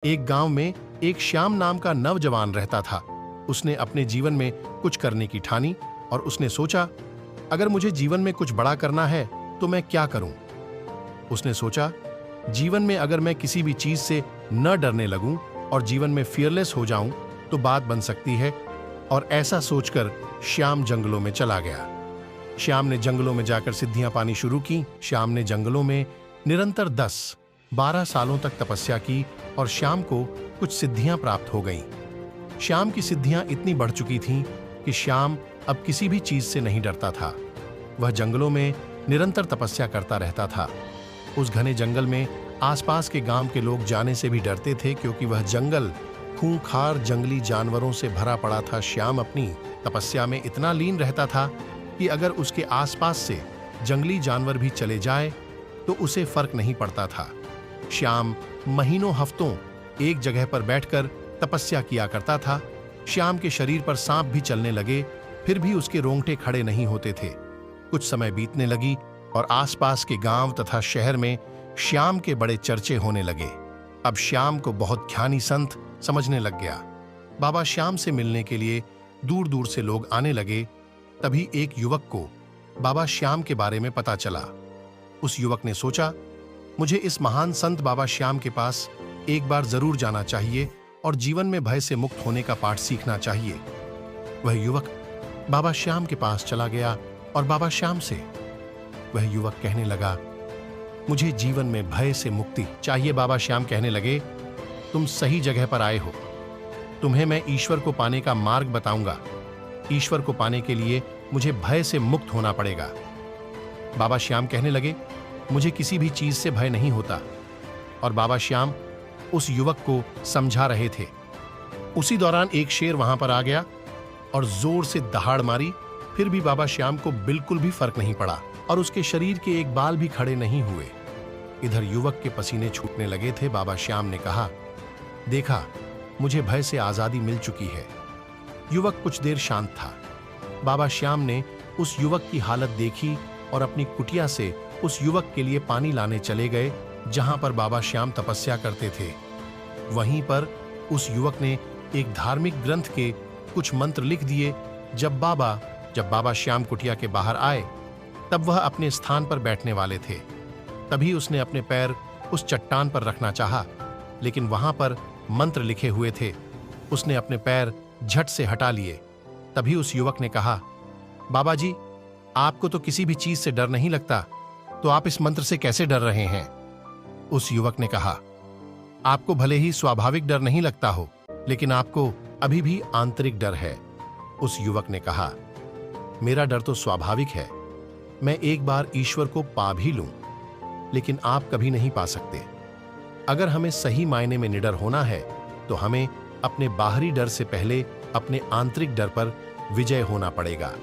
एक गांव में एक श्याम नाम का नौजवान रहता था। उसने अपने जीवन में कुछ करने की ठानी और उसने सोचा, अगर मुझे जीवन में कुछ बड़ा करना है तो मैं क्या करूं। उसने सोचा, जीवन में अगर मैं किसी भी चीज से न डरने लगूं और जीवन में फियरलेस हो जाऊं तो बात बन सकती है। और ऐसा सोचकर श्याम जंगलों में चला गया। श्याम ने जंगलों में जाकर सिद्धियां पानी शुरू की। श्याम ने जंगलों में निरंतर 10-12 सालों तक तपस्या की और श्याम को कुछ सिद्धियां प्राप्त हो गईं। श्याम की सिद्धियां इतनी बढ़ चुकी थीं कि श्याम अब किसी भी चीज से नहीं डरता था। वह जंगलों में निरंतर तपस्या करता रहता था। उस घने जंगल में आसपास के गांव के लोग जाने से भी डरते थे, क्योंकि वह जंगल खूंखार जंगली जानवरों से भरा पड़ा था। श्याम अपनी तपस्या में इतना लीन रहता था कि अगर उसके आसपास से जंगली जानवर भी चले जाए तो उसे फर्क नहीं पड़ता था। श्याम महीनों हफ्तों एक जगह पर बैठकर तपस्या किया करता था। श्याम के शरीर पर सांप भी चलने लगे, फिर भी उसके रोंगटे खड़े नहीं होते थे। कुछ समय बीतने लगी और आसपास के गांव तथा शहर में श्याम के बड़े चर्चे होने लगे। अब श्याम को बहुत ज्ञानी संत समझने लग गया। बाबा श्याम से मिलने के लिए दूर दूर से लोग आने लगे। तभी एक युवक को बाबा श्याम के बारे में पता चला। उस युवक ने सोचा, मुझे इस महान संत बाबा श्याम के पास एक बार जरूर जाना चाहिए और जीवन में भय से मुक्त होने का पाठ सीखना चाहिए। वह युवक बाबा श्याम के पास चला गया और बाबा श्याम से वह युवक कहने लगा, मुझे जीवन में भय से मुक्ति चाहिए। बाबा श्याम कहने लगे, तुम सही जगह पर आए हो। तुम्हें मैं ईश्वर को पाने का मार्ग बताऊंगा। ईश्वर को पाने के लिए मुझे भय से मुक्त होना पड़ेगा। बाबा श्याम कहने लगे, मुझे किसी भी चीज से भय नहीं होता। और बाबा श्याम उस युवक को समझा रहे थे। उसी दौरान एक शेर वहां पर आ गया और जोर से दहाड़ मारी। फिर भी बाबा श्याम को बिल्कुल भी फर्क नहीं पड़ा और उसके शरीर के एक बाल भी खड़े नहीं हुए। इधर युवक के पसीने छूटने लगे थे। बाबा श्याम ने कहा, देखा, मुझे भय से आजादी मिल चुकी है। युवक कुछ देर शांत था। बाबा श्याम ने उस युवक की हालत देखी और अपनी कुटिया से उस युवक के लिए पानी लाने चले गए, जहां पर बाबा श्याम तपस्या करते थे। वहीं पर उस युवक ने एक धार्मिक ग्रंथ के कुछ मंत्र लिख दिए। जब बाबा श्याम कुटिया के बाहर आए, तब वह अपने स्थान पर बैठने वाले थे। तभी उसने अपने पैर उस चट्टान पर रखना चाहा, लेकिन वहां पर मंत्र लिखे हुए थे। उसने अपने पैर झट से हटा लिए। तभी उस युवक ने कहा, बाबा जी, आपको तो किसी भी चीज से डर नहीं लगता, तो आप इस मंत्र से कैसे डर रहे हैं? उस युवक ने कहा, आपको भले ही स्वाभाविक डर नहीं लगता हो, लेकिन आपको अभी भी आंतरिक डर है। उस युवक ने कहा, मेरा डर तो स्वाभाविक है। मैं एक बार ईश्वर को पा भी लूं, लेकिन आप कभी नहीं पा सकते। अगर हमें सही मायने में निडर होना है तो हमें अपने बाहरी डर से पहले अपने आंतरिक डर पर विजय होना पड़ेगा।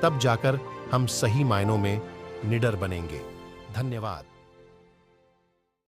तब जाकर हम सही मायनों में निडर बनेंगे। धन्यवाद।